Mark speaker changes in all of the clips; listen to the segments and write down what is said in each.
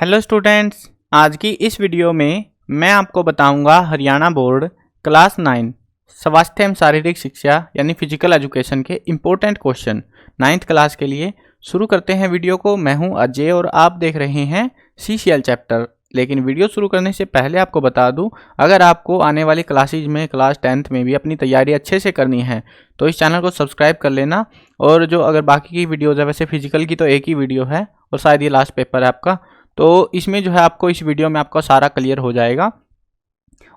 Speaker 1: Hello students, आज की इस वीडियो में मैं आपको बताऊंगा हरियाणा बोर्ड क्लास 9 स्वास्थ्य एवं शारीरिक शिक्षा यानी फिजिकल एजुकेशन के इम्पोर्टेंट क्वेश्चन 9th क्लास के लिए। शुरू करते हैं वीडियो को। मैं हूं अजय और आप देख रहे हैं CCL चैप्टर। लेकिन वीडियो शुरू करने से पहले आपको बता दूं, अगर आपको आने वाली क्लासेज में क्लास 10th में भी अपनी तैयारी अच्छे से करनी है तो इस चैनल को सब्सक्राइब कर लेना। और जो अगर बाकी की वीडियोज़ है, वैसे फिजिकल की तो एक ही वीडियो है और शायद ये लास्ट पेपर है आपका, तो इसमें जो है आपको इस वीडियो में आपका सारा क्लियर हो जाएगा।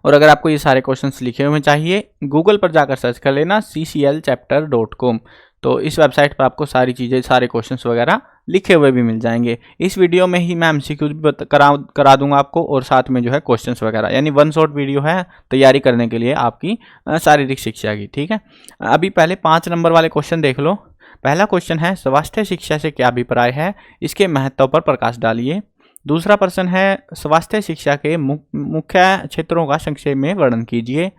Speaker 1: और अगर आपको ये सारे क्वेश्चंस लिखे हुए चाहिए, गूगल पर जाकर सर्च कर लेना cclchapter.com। तो इस वेबसाइट पर आपको सारी चीज़ें, सारे क्वेश्चंस वगैरह लिखे हुए भी मिल जाएंगे। इस वीडियो में ही मैं MCQ भी करा दूंगा आपको, और साथ में जो है क्वेश्चंस वगैरह, यानी वन शॉट वीडियो है तैयारी करने के लिए आपकी शारीरिक शिक्षा की। ठीक है, अभी पहले 5 नंबर वाले क्वेश्चन देख लो। पहला क्वेश्चन है, स्वास्थ्य शिक्षा से क्या अभिप्राय है, इसके महत्व पर प्रकाश डालिए। दूसरा प्रश्न है, स्वास्थ्य शिक्षा के मुख्य क्षेत्रों का संक्षेप में वर्णन कीजिए।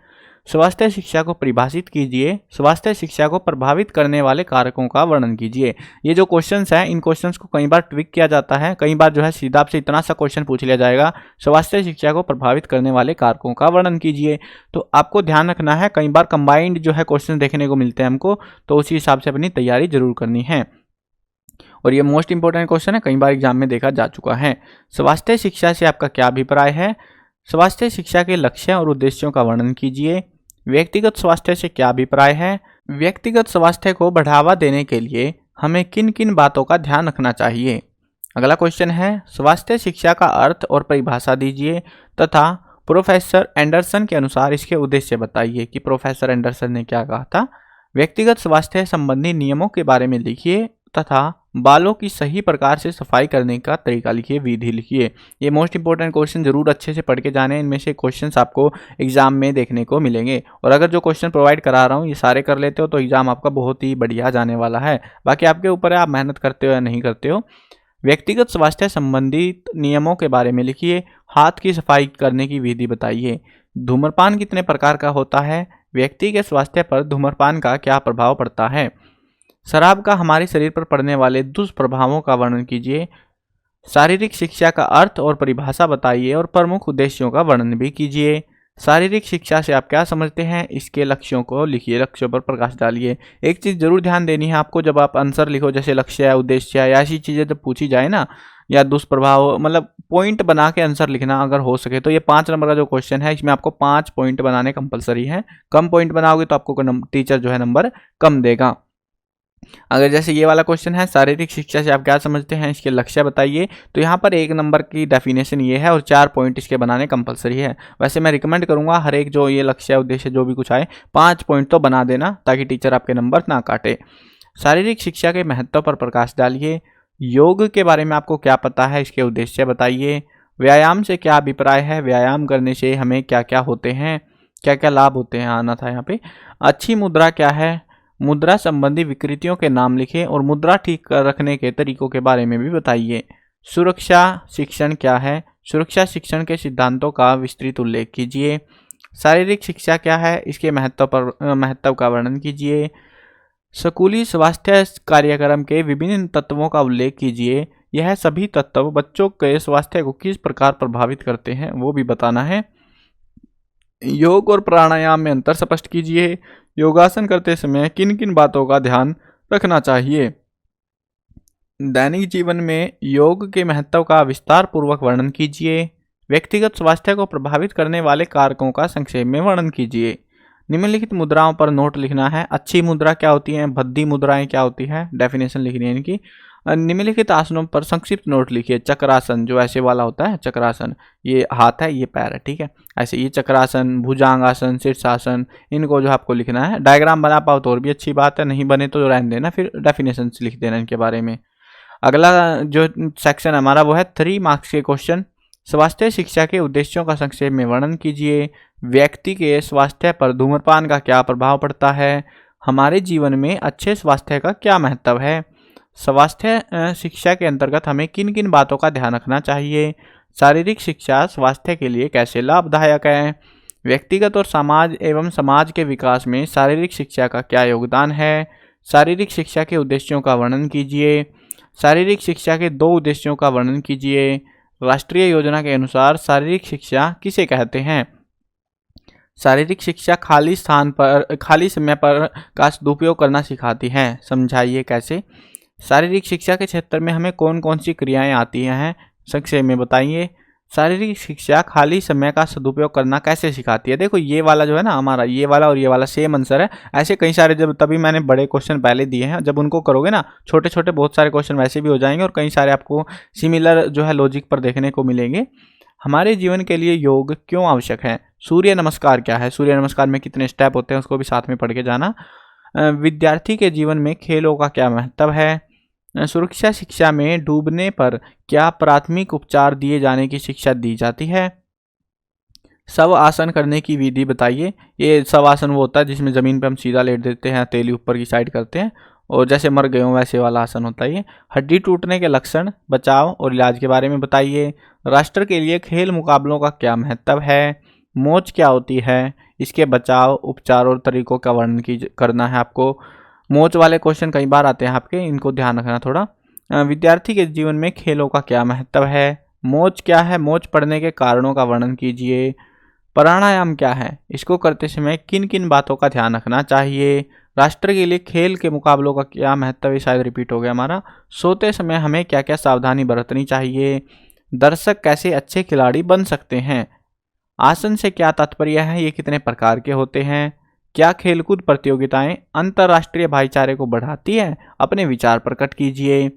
Speaker 1: स्वास्थ्य शिक्षा को परिभाषित कीजिए। स्वास्थ्य शिक्षा को प्रभावित करने वाले कारकों का वर्णन कीजिए। ये जो क्वेश्चंस हैं, इन क्वेश्चंस को कई बार ट्विक किया जाता है। कई बार जो है सीधा आपसे इतना सा क्वेश्चन पूछ लिया जाएगा, स्वास्थ्य शिक्षा को प्रभावित करने वाले कारकों का वर्णन कीजिए। तो आपको ध्यान रखना है, कई बार कंबाइंड जो है क्वेश्चन देखने को मिलते हैं हमको, तो उसी हिसाब से अपनी तैयारी जरूर करनी है। और ये मोस्ट इंपॉर्टेंट क्वेश्चन है, कई बार एग्जाम में देखा जा चुका है। स्वास्थ्य शिक्षा से आपका क्या अभिप्राय है। स्वास्थ्य शिक्षा के लक्ष्य और उद्देश्यों का वर्णन कीजिए। व्यक्तिगत स्वास्थ्य से क्या अभिप्राय है। व्यक्तिगत स्वास्थ्य को बढ़ावा देने के लिए हमें किन किन बातों का ध्यान रखना चाहिए। अगला क्वेश्चन है, स्वास्थ्य शिक्षा का अर्थ और परिभाषा दीजिए तथा प्रोफेसर एंडरसन के अनुसार इसके उद्देश्य बताइए कि प्रोफेसर एंडरसन ने क्या कहा था। व्यक्तिगत स्वास्थ्य संबंधी नियमों के बारे में लिखिए तथा बालों की सही प्रकार से सफाई करने का तरीका लिखिए, विधि लिखिए। ये मोस्ट इंपॉर्टेंट क्वेश्चन जरूर अच्छे से पढ़ के जाने। इनमें से क्वेश्चंस आपको एग्जाम में देखने को मिलेंगे। और अगर जो क्वेश्चन प्रोवाइड करा रहा हूँ ये सारे कर लेते हो तो एग्जाम आपका बहुत ही बढ़िया जाने वाला है। बाकी आपके ऊपर है, आप मेहनत करते हो या नहीं करते हो। व्यक्तिगत स्वास्थ्य संबंधित नियमों के बारे में लिखिए। हाथ की सफाई करने की विधि बताइए। धूम्रपान कितने प्रकार का होता है। व्यक्ति के स्वास्थ्य पर धूम्रपान का क्या प्रभाव पड़ता है। शराब का हमारे शरीर पर पड़ने वाले दुष्प्रभावों का वर्णन कीजिए। शारीरिक शिक्षा का अर्थ और परिभाषा बताइए और प्रमुख उद्देश्यों का वर्णन भी कीजिए। शारीरिक शिक्षा से आप क्या समझते हैं, इसके लक्ष्यों को लिखिए, लक्ष्यों पर प्रकाश डालिए। एक चीज़ जरूर ध्यान देनी है आपको, जब आप आंसर लिखो, जैसे लक्ष्य है, उद्देश्य है, या ऐसी चीज़ें जब पूछी जाए ना, या दुष्प्रभाव, मतलब पॉइंट बना के आंसर लिखना अगर हो सके तो। ये 5 नंबर का जो क्वेश्चन है, इसमें आपको 5 पॉइंट बनाने कंपलसरी है। कम पॉइंट बनाओगे तो आपको टीचर जो है नंबर कम देगा। अगर जैसे ये वाला क्वेश्चन है, शारीरिक शिक्षा से आप क्या समझते हैं, इसके लक्ष्य बताइए, तो यहाँ पर 1 नंबर की डेफिनेशन ये है और 4 पॉइंट इसके बनाने कंपलसरी है। वैसे मैं रिकमेंड करूँगा हर एक जो ये लक्ष्य उद्देश्य जो भी कुछ आए, 5 पॉइंट तो बना देना, ताकि टीचर आपके नंबर ना काटे। शारीरिक शिक्षा के महत्व पर प्रकाश डालिए। योग के बारे में आपको क्या पता है, इसके उद्देश्य बताइए। व्यायाम से क्या अभिप्राय है, व्यायाम करने से हमें क्या क्या होते हैं, क्या क्या लाभ होते हैं, आना था यहाँ पे। अच्छी मुद्रा क्या है। मुद्रा संबंधी विकृतियों के नाम लिखें और मुद्रा ठीक रखने के तरीकों के बारे में भी बताइए। सुरक्षा शिक्षण क्या है। सुरक्षा शिक्षण के सिद्धांतों का विस्तृत उल्लेख कीजिए। शारीरिक शिक्षा क्या है, इसके महत्व का वर्णन कीजिए। स्कूली स्वास्थ्य कार्यक्रम के विभिन्न तत्वों का उल्लेख कीजिए। यह सभी तत्व बच्चों के स्वास्थ्य को किस प्रकार प्रभावित करते हैं, वो भी बताना है। योग और प्राणायाम में अंतर स्पष्ट कीजिए। योगासन करते समय किन किन बातों का ध्यान रखना चाहिए। दैनिक जीवन में योग के महत्व का विस्तार पूर्वक वर्णन कीजिए। व्यक्तिगत स्वास्थ्य को प्रभावित करने वाले कारकों का संक्षेप में वर्णन कीजिए। निम्नलिखित मुद्राओं पर नोट लिखना है। अच्छी मुद्रा क्या होती है, भद्दी मुद्राएं क्या होती है, डेफिनेशन लिखनी है इनकी। निम्नलिखित आसनों पर संक्षिप्त नोट लिखिए। चक्रासन जो ऐसे वाला होता है, चक्रासन, ये हाथ है, ये पैर है, ठीक है, ऐसे ये चक्रासन, भुजांगासन, शीर्षासन, इनको जो आपको लिखना है। डायग्राम बना पाओ तो और भी अच्छी बात है, नहीं बने तो रहने देना, फिर डेफिनेशन लिख देना इनके बारे में। अगला जो सेक्शन हमारा वो है 3 मार्क्स के क्वेश्चन। स्वास्थ्य शिक्षा के उद्देश्यों का संक्षेप में वर्णन कीजिए। व्यक्ति के स्वास्थ्य पर धूम्रपान का क्या प्रभाव पड़ता है। हमारे जीवन में अच्छे स्वास्थ्य का क्या महत्व है। स्वास्थ्य शिक्षा के अंतर्गत हमें किन किन बातों का ध्यान रखना चाहिए। शारीरिक शिक्षा स्वास्थ्य के लिए कैसे लाभदायक है। व्यक्तिगत और समाज के विकास में शारीरिक शिक्षा का क्या योगदान है। शारीरिक शिक्षा के उद्देश्यों का वर्णन कीजिए। शारीरिक शिक्षा के 2 उद्देश्यों का वर्णन कीजिए। राष्ट्रीय योजना के अनुसार शारीरिक शिक्षा किसे कहते हैं? शारीरिक शिक्षा खाली समय पर का सदुपयोग करना सिखाती है। समझाइए कैसे? शारीरिक शिक्षा के क्षेत्र में हमें कौन कौन सी क्रियाएं आती हैं, संक्षेप में बताइए। शारीरिक शिक्षा खाली समय का सदुपयोग करना कैसे सिखाती है? देखो ये वाला जो है ना हमारा, ये वाला और ये वाला सेम आंसर है। ऐसे कई सारे, जब तभी मैंने बड़े क्वेश्चन पहले दिए हैं, जब उनको करोगे ना छोटे छोटे बहुत सारे क्वेश्चन वैसे भी हो जाएंगे और कई सारे आपको सिमिलर जो है लॉजिक पर देखने को मिलेंगे। हमारे जीवन के लिए योग क्यों आवश्यक है? सूर्य नमस्कार क्या है? सूर्य नमस्कार में कितने स्टेप होते हैं उसको भी साथ में पढ़ के जाना। विद्यार्थी के जीवन में खेलों का क्या महत्व है? सुरक्षा शिक्षा में डूबने पर क्या प्राथमिक उपचार दिए जाने की शिक्षा दी जाती है? शव आसन करने की विधि बताइए। ये शव आसन वो होता है जिसमें ज़मीन पे हम सीधा लेट देते हैं, हथेली ऊपर की साइड करते हैं और जैसे मर गए हों वैसे वाला आसन होता है ये। हड्डी टूटने के लक्षण, बचाव और इलाज के बारे में बताइए। राष्ट्र के लिए खेल मुकाबलों का क्या महत्व है? मोच क्या होती है? इसके बचाव, उपचार और तरीकों का वर्णन करना है आपको। मोच वाले क्वेश्चन कई बार आते हैं आपके, इनको ध्यान रखना थोड़ा। विद्यार्थी के जीवन में खेलों का क्या महत्व है? मोच क्या है? मोच पड़ने के कारणों का वर्णन कीजिए। प्राणायाम क्या है? इसको करते समय किन किन बातों का ध्यान रखना चाहिए? राष्ट्र के लिए खेल के मुकाबलों का क्या महत्व है? शायद रिपीट हो गया हमारा। सोते समय हमें क्या क्या सावधानी बरतनी चाहिए? दर्शक कैसे अच्छे खिलाड़ी बन सकते हैं? आसन से क्या तात्पर्य है? ये कितने प्रकार के होते हैं? क्या खेलकूद प्रतियोगिताएं अंतर्राष्ट्रीय भाईचारे को बढ़ाती है? अपने विचार प्रकट कीजिए।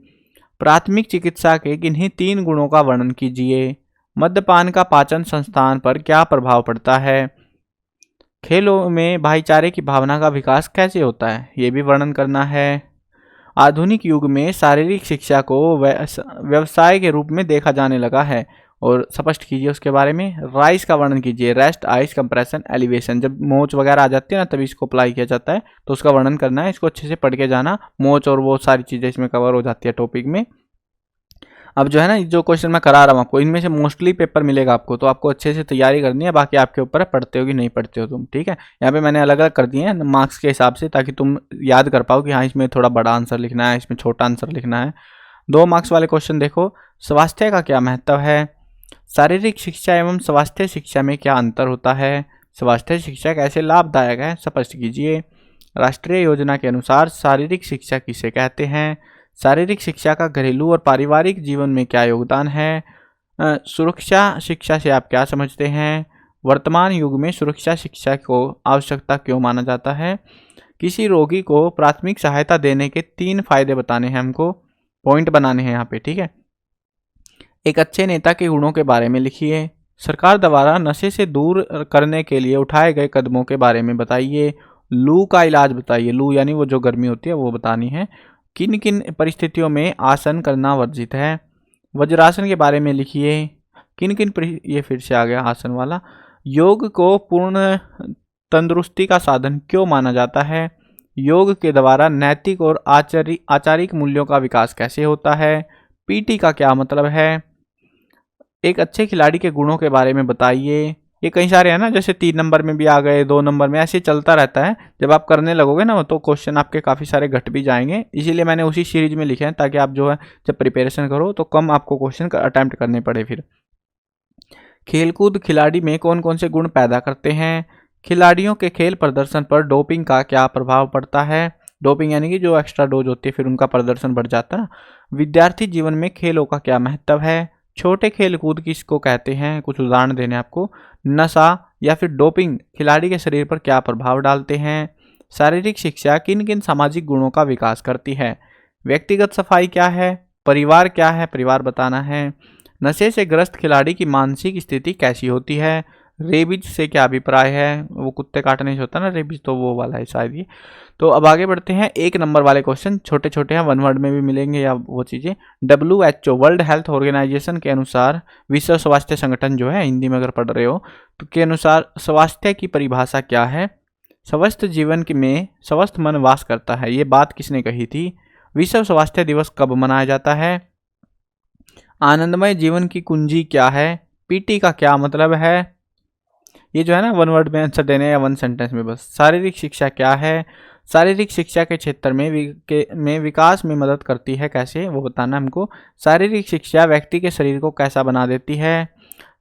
Speaker 1: प्राथमिक चिकित्सा के किन्हीं 3 गुणों का वर्णन कीजिए। मद्यपान का पाचन संस्थान पर क्या प्रभाव पड़ता है? खेलों में भाईचारे की भावना का विकास कैसे होता है? ये भी वर्णन करना है। आधुनिक युग में शारीरिक शिक्षा को व्यवसाय के रूप में देखा जाने लगा है और स्पष्ट कीजिए उसके बारे में। राइस का वर्णन कीजिए। Rest, ice, compression, elevation. जब मोच वगैरह आ जाती है ना तभी इसको अप्लाई किया जाता है, तो उसका वर्णन करना है। इसको अच्छे से पढ़ के जाना। मोच और वो सारी चीज़ें इसमें कवर हो जाती है टॉपिक में। अब जो है ना जो क्वेश्चन मैं करा रहा हूँ आपको, इनमें से मोस्टली पेपर मिलेगा आपको, तो आपको अच्छे से तैयारी करनी है। बाकी आपके ऊपर है, पढ़ते हो कि नहीं पढ़ते हो तुम, ठीक है। यहाँ पे मैंने अलग अलग कर दिए हैं मार्क्स के हिसाब से, ताकि तुम याद कर पाओ कि हाँ इसमें थोड़ा बड़ा आंसर लिखना है, इसमें छोटा आंसर लिखना है। 2 मार्क्स वाले क्वेश्चन देखो। स्वास्थ्य का क्या महत्व है? शारीरिक शिक्षा एवं स्वास्थ्य शिक्षा में क्या अंतर होता है? स्वास्थ्य शिक्षा कैसे लाभदायक है? स्पष्ट कीजिए। राष्ट्रीय योजना के अनुसार शारीरिक शिक्षा किसे कहते हैं? शारीरिक शिक्षा का घरेलू और पारिवारिक जीवन में क्या योगदान है? सुरक्षा शिक्षा से आप क्या समझते हैं? वर्तमान युग में सुरक्षा शिक्षा को आवश्यकता क्यों माना जाता है? किसी रोगी को प्राथमिक सहायता देने के 3 फायदे बताने हैं, हमको पॉइंट बनाने हैं यहाँ पे, ठीक है। एक अच्छे नेता के गुणों के बारे में लिखिए। सरकार द्वारा नशे से दूर करने के लिए उठाए गए कदमों के बारे में बताइए। लू का इलाज बताइए। लू यानी वो जो गर्मी होती है वो बतानी है। किन किन परिस्थितियों में आसन करना वर्जित है? वज्रासन के बारे में लिखिए। किन किन ये फिर से आ गया आसन वाला। योग को पूर्ण तंदुरुस्ती का साधन क्यों माना जाता है? योग के द्वारा नैतिक और आचारिक मूल्यों का विकास कैसे होता है? पीटी का क्या मतलब है? एक अच्छे खिलाड़ी के गुणों के बारे में बताइए। ये कई सारे हैं ना, जैसे 3 नंबर में भी आ गए, 2 नंबर में, ऐसे चलता रहता है। जब आप करने लगोगे ना तो क्वेश्चन आपके काफ़ी सारे घट भी जाएंगे, इसीलिए मैंने उसी सीरीज में लिखे हैं, ताकि आप जो है जब प्रिपरेशन करो तो कम आपको क्वेश्चन अटैम्प्ट करने पड़े। फिर खेलकूद खिलाड़ी में कौन कौन से गुण पैदा करते हैं? खिलाड़ियों के खेल प्रदर्शन पर डोपिंग का क्या प्रभाव पड़ता है? डोपिंग यानी कि जो एक्स्ट्रा डोज होती है, फिर उनका प्रदर्शन बढ़ जाता है ना। विद्यार्थी जीवन में खेलों का क्या महत्व है? छोटे खेल कूद किसको कहते हैं? कुछ उदाहरण देने आपको। नशा या फिर डोपिंग खिलाड़ी के शरीर पर क्या प्रभाव डालते हैं? शारीरिक शिक्षा किन किन सामाजिक गुणों का विकास करती है? व्यक्तिगत सफाई क्या है? परिवार क्या है? परिवार बताना है। नशे से ग्रस्त खिलाड़ी की मानसिक स्थिति कैसी होती है? रेबीज से क्या अभिप्राय है? वो कुत्ते काटने से होता है ना रेबीज, तो वो वाला है शायद ये। तो अब आगे बढ़ते हैं। 1 नंबर वाले क्वेश्चन छोटे छोटे हैं, 1 वर्ड में भी मिलेंगे या वो चीज़ें। WHO वर्ल्ड हेल्थ ऑर्गेनाइजेशन के अनुसार, विश्व स्वास्थ्य संगठन जो है, हिंदी में अगर पढ़ रहे हो तो, के अनुसार स्वास्थ्य की परिभाषा क्या है? स्वस्थ जीवन में स्वस्थ मन वास करता है। ये बात किसने कही थी? विश्व स्वास्थ्य दिवस कब मनाया जाता है? आनंदमय जीवन की कुंजी क्या है? पीटी का क्या मतलब है? ये जो है ना 1 वर्ड में आंसर देने या 1 सेंटेंस में बस। शारीरिक शिक्षा क्या है? शारीरिक शिक्षा के क्षेत्र में विकास में मदद करती है, कैसे वो बताना हमको। शारीरिक शिक्षा व्यक्ति के शरीर को कैसा बना देती है।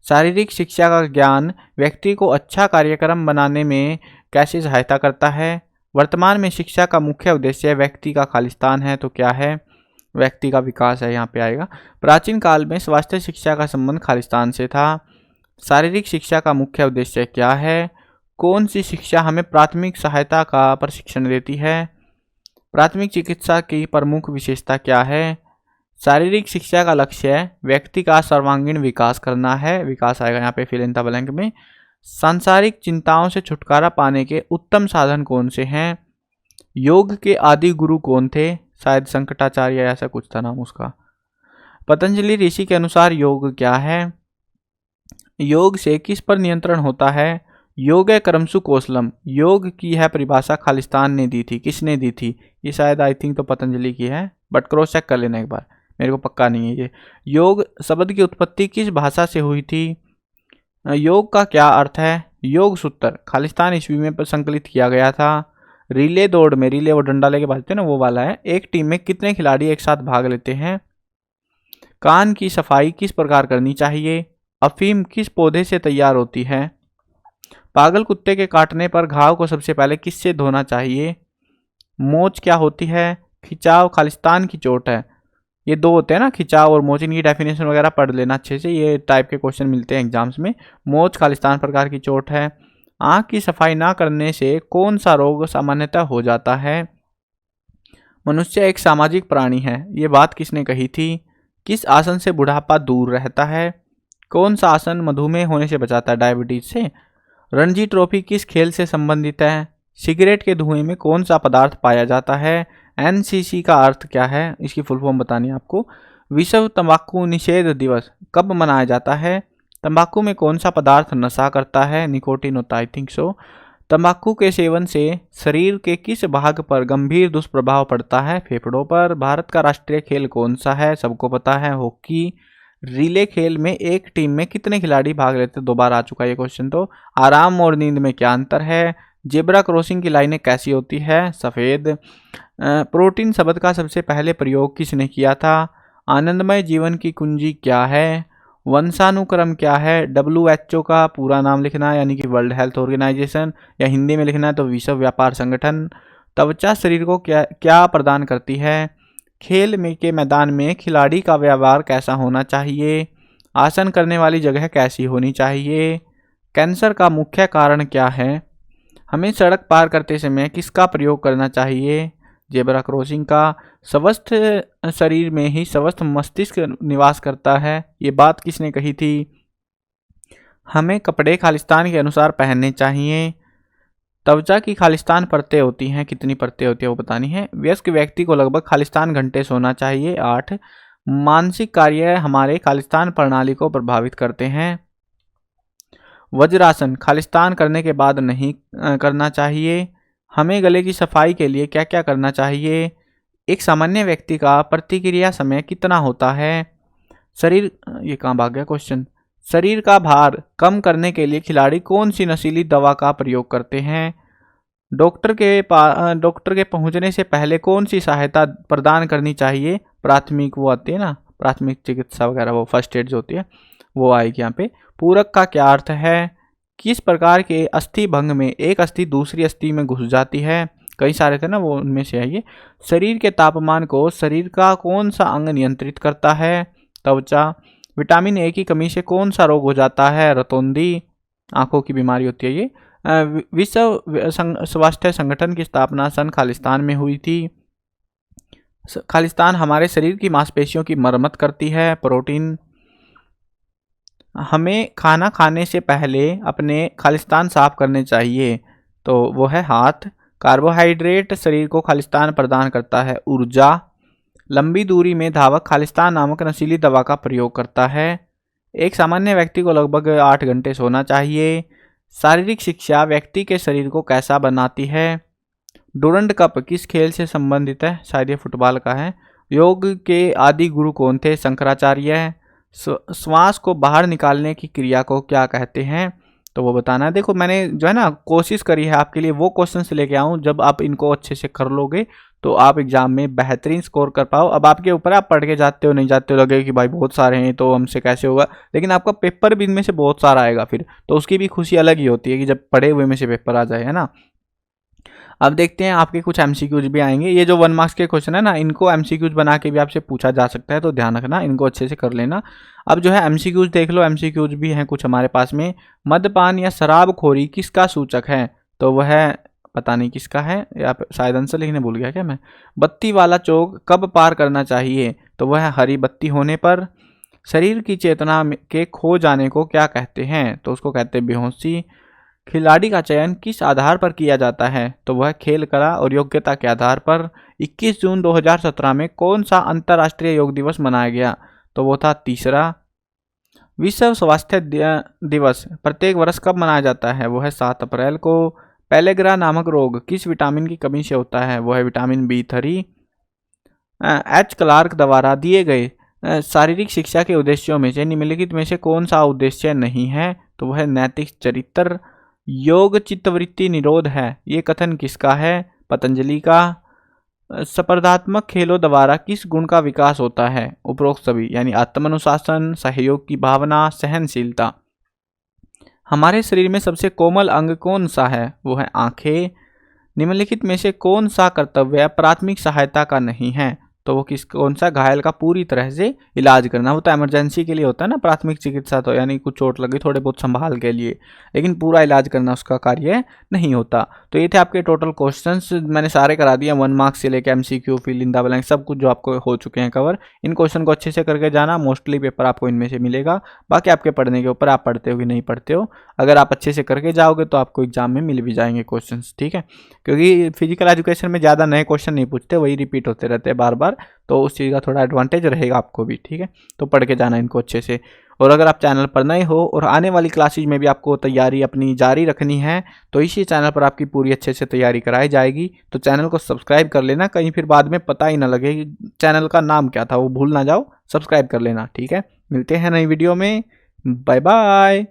Speaker 1: शारीरिक शिक्षा का ज्ञान व्यक्ति को अच्छा कार्यक्रम बनाने में कैसे सहायता करता है। वर्तमान में शिक्षा का मुख्य उद्देश्य व्यक्ति का खालिस्तान है, तो क्या है, व्यक्ति का विकास है, यहाँ पे आएगा। प्राचीन काल में स्वास्थ्य शिक्षा का संबंध खालिस्तान से था। शारीरिक शिक्षा का मुख्य उद्देश्य क्या है। कौन सी शिक्षा हमें प्राथमिक सहायता का प्रशिक्षण देती है। प्राथमिक चिकित्सा की प्रमुख विशेषता क्या है। शारीरिक शिक्षा का लक्ष्य व्यक्ति का सर्वांगीण विकास करना है, विकास आएगा यहाँ पे फिल इन द ब्लैंक में। सांसारिक चिंताओं से छुटकारा पाने के उत्तम साधन कौन से हैं। योग के आदि गुरु कौन थे, शायद संकटाचार्य ऐसा कुछ था नाम उसका। पतंजलि ऋषि के अनुसार योग क्या है। योग से किस पर नियंत्रण होता है। योग कर्मसु कौशलम, योग की है परिभाषा खालिस्तान ने दी थी, किसने दी थी, ये शायद आई थिंक तो पतंजलि की है, बट क्रॉस चेक कर लेना एक बार, मेरे को पक्का नहीं है ये। योग शब्द की उत्पत्ति किस भाषा से हुई थी। योग का क्या अर्थ है। योग सूत्र खालिस्तान ईस्वी में संकलित किया गया था। रिले दौड़ में, रिले वो डंडा लेके भागते हैं ना, वो वाला है। एक टीम में कितने खिलाड़ी एक साथ भाग लेते हैं। कान की सफाई किस प्रकार करनी चाहिए। अफीम किस पौधे से तैयार होती है। पागल कुत्ते के काटने पर घाव को सबसे पहले किससे धोना चाहिए। मोच क्या होती है। खिंचाव खालिस्तान की चोट है। ये दो होते हैं ना, खिंचाव और मोच, इनकी डेफिनेशन वगैरह पढ़ लेना अच्छे से, ये टाइप के क्वेश्चन मिलते हैं एग्जाम्स में। मोच खालिस्तान प्रकार की चोट है। आँख की सफाई ना करने से कौन सा रोग सामान्यतः हो जाता है। मनुष्य एक सामाजिक प्राणी है, ये बात किसने कही थी। किस आसन से बुढ़ापा दूर रहता है। कौन सा आसन मधुमेह होने से बचाता है, डायबिटीज से। रणजी ट्रॉफी किस खेल से संबंधित है। सिगरेट के धुएं में कौन सा पदार्थ पाया जाता है। एनसीसी का अर्थ क्या है, इसकी फुल फॉर्म बतानी है आपको। विश्व तंबाकू निषेध दिवस कब मनाया जाता है। तंबाकू में कौन सा पदार्थ नशा करता है, निकोटीन होता है, आई थिंक सो। तंबाकू के सेवन से शरीर के किस भाग पर गंभीर दुष्प्रभाव पड़ता है, फेफड़ों पर। भारत का राष्ट्रीय खेल कौन सा है, सबको पता है, हॉकी। रिले खेल में एक टीम में कितने खिलाड़ी भाग लेते हैं, 2 बार आ चुका है ये क्वेश्चन तो। आराम और नींद में क्या अंतर है। जेब्रा क्रॉसिंग की लाइनें कैसी होती है, सफ़ेद। प्रोटीन शब्द का सबसे पहले प्रयोग किसने किया था। आनंदमय जीवन की कुंजी क्या है। वंशानुक्रम क्या है। WHO का पूरा नाम लिखना है, यानी कि वर्ल्ड हेल्थ ऑर्गेनाइजेशन, या हिंदी में लिखना है तो विश्व व्यापार संगठन। त्वचा शरीर को क्या प्रदान करती है। खेल में के मैदान में खिलाड़ी का व्यवहार कैसा होना चाहिए। आसन करने वाली जगह कैसी होनी चाहिए। कैंसर का मुख्य कारण क्या है। हमें सड़क पार करते समय किसका प्रयोग करना चाहिए, जेब्रा क्रॉसिंग का। स्वस्थ शरीर में ही स्वस्थ मस्तिष्क निवास करता है, ये बात किसने कही थी। हमें कपड़े खालिस्तान के अनुसार पहनने चाहिए। त्वचा की खालिस्तान परतें होती हैं, कितनी परतें होती है वो बतानी है। वयस्क व्यक्ति को लगभग खालिस्तान घंटे सोना चाहिए, 8। मानसिक कार्य हमारे खालिस्तान प्रणाली को प्रभावित करते हैं। वज्रासन खालिस्तान करने के बाद नहीं करना चाहिए। हमें गले की सफाई के लिए क्या क्या करना चाहिए। एक सामान्य व्यक्ति का प्रतिक्रिया समय कितना होता है। शरीर, ये कहाँ भाग गया क्वेश्चन। शरीर का भार कम करने के लिए खिलाड़ी कौन सी नशीली दवा का प्रयोग करते हैं। डॉक्टर के पहुंचने से पहले कौन सी सहायता प्रदान करनी चाहिए। प्राथमिक वो आती है ना, प्राथमिक चिकित्सा वगैरह, वो फर्स्ट एड जो होती है वो आएगी यहाँ पे। पूरक का क्या अर्थ है। किस प्रकार के अस्थि भंग में एक अस्थि दूसरी अस्थि में घुस जाती है, कई सारे थे ना वो, उनमें से है ये। शरीर के तापमान को शरीर का कौन सा अंग नियंत्रित करता है, त्वचा। विटामिन ए की कमी से कौन सा रोग हो जाता है, रतौंधी, आंखों की बीमारी होती है ये। विश्व स्वास्थ्य संगठन की स्थापना सन खालिस्तान में हुई थी। खालिस्तान हमारे शरीर की मांसपेशियों की मरम्मत करती है, प्रोटीन। हमें खाना खाने से पहले अपने खालिस्तान साफ करने चाहिए, तो वो है हाथ। कार्बोहाइड्रेट शरीर को खालिस्तान प्रदान करता है, ऊर्जा। लंबी दूरी में धावक खालिस्तान नामक नशीली दवा का प्रयोग करता है। एक सामान्य व्यक्ति को लगभग 8 घंटे सोना चाहिए। शारीरिक शिक्षा व्यक्ति के शरीर को कैसा बनाती है। डुरंड कप किस खेल से संबंधित है, शायद ये फुटबॉल का है। योग के आदि गुरु कौन थे, शंकराचार्य। श्वास को बाहर निकालने की क्रिया को क्या कहते हैं, तो वो बताना है। देखो मैंने जो है ना कोशिश करी है आपके लिए वो क्वेश्चन से लेके आऊँ, जब आप इनको अच्छे से कर लोगे तो आप एग्जाम में बेहतरीन स्कोर कर पाओ। अब आपके ऊपर, आप पढ़ के जाते हो नहीं जाते हो, लगे कि भाई बहुत सारे हैं तो हमसे कैसे होगा, लेकिन आपका पेपर भी इनमें से बहुत सारा आएगा फिर, तो उसकी भी खुशी अलग ही होती है कि जब पढ़े हुए में से पेपर आ जाए, है ना। अब देखते हैं आपके कुछ एमसीक्यूज भी आएंगे। ये जो 1 मार्क्स के क्वेश्चन है ना, इनको एमसीक्यूज बना के भी आपसे पूछा जा सकता है, तो ध्यान रखना, इनको अच्छे से कर लेना। अब जो है एमसीक्यूज देख लो, एमसीक्यूज भी हैं कुछ हमारे पास में। मद्यपान या शराबखोरी किसका सूचक है, तो वह पता नहीं किसका है, या शायद आंसर लिखने भूल गया क्या मैं। बत्ती वाला चौक कब पार करना चाहिए, तो वह हरी बत्ती होने पर। शरीर की चेतना के खो जाने को क्या कहते हैं, तो उसको कहते हैं बेहोशी। खिलाड़ी का चयन किस आधार पर किया जाता है, तो वह खेल कला और योग्यता के आधार पर। 21 जून 2017 में कौन सा अंतर्राष्ट्रीय योग दिवस मनाया गया, तो वो था तीसरा। विश्व स्वास्थ्य दिवस प्रत्येक वर्ष कब मनाया जाता है, वो है 7 अप्रैल को। पेलेग्रा नामक रोग किस विटामिन की कमी से होता है, वो है विटामिन B3। एच क्लार्क द्वारा दिए गए शारीरिक शिक्षा के उद्देश्यों में से निम्नलिखित में से कौन सा उद्देश्य नहीं है, तो वह नैतिक चरित्र। योग चित्तवृत्ति निरोध है, ये कथन किसका है, पतंजलि का। स्पर्धात्मक खेलों द्वारा किस गुण का विकास होता है, उपरोक्त सभी, यानी आत्मानुशासन, सहयोग की भावना, सहनशीलता। हमारे शरीर में सबसे कोमल अंग कौन सा है, वो है आंखें। निम्नलिखित में से कौन सा कर्तव्य प्राथमिक सहायता का नहीं है, तो वो कौन सा, घायल का पूरी तरह से इलाज करना। वो तो इमरजेंसी के लिए होता है ना प्राथमिक चिकित्सा, तो यानी कुछ चोट लगी थोड़े बहुत संभाल के लिए, लेकिन पूरा इलाज करना उसका कार्य नहीं होता। तो ये थे आपके टोटल क्वेश्चंस, मैंने सारे करा दिए 1 मार्क्स से लेकर MCQ, fill in the blank, सब कुछ जो आपको हो चुके हैं कवर। इन क्वेश्चन को अच्छे से करके जाना, मोस्टली पेपर आपको इनमें से मिलेगा। बाकी आपके पढ़ने के ऊपर, आप पढ़ते हो कि नहीं पढ़ते हो। अगर आप अच्छे से करके जाओगे तो आपको एग्जाम में मिल भी जाएंगे क्वेश्चन, ठीक है, क्योंकि फिजिकल एजुकेशन में ज़्यादा नए क्वेश्चन नहीं पूछते, वही रिपीट होते रहते हैं बार बार, तो उस चीज़ का थोड़ा एडवांटेज रहेगा आपको भी, ठीक है। तो पढ़ के जाना इनको अच्छे से। और अगर आप चैनल पर नए हो और आने वाली क्लासेज में भी आपको तैयारी अपनी जारी रखनी है, तो इसी चैनल पर आपकी पूरी अच्छे से तैयारी कराई जाएगी। तो चैनल को सब्सक्राइब कर लेना, कहीं फिर बाद में पता ही ना लगे कि चैनल का नाम क्या था, वो भूल ना जाओ, सब्सक्राइब कर लेना, ठीक है। मिलते हैं नई वीडियो में, बाय बाय।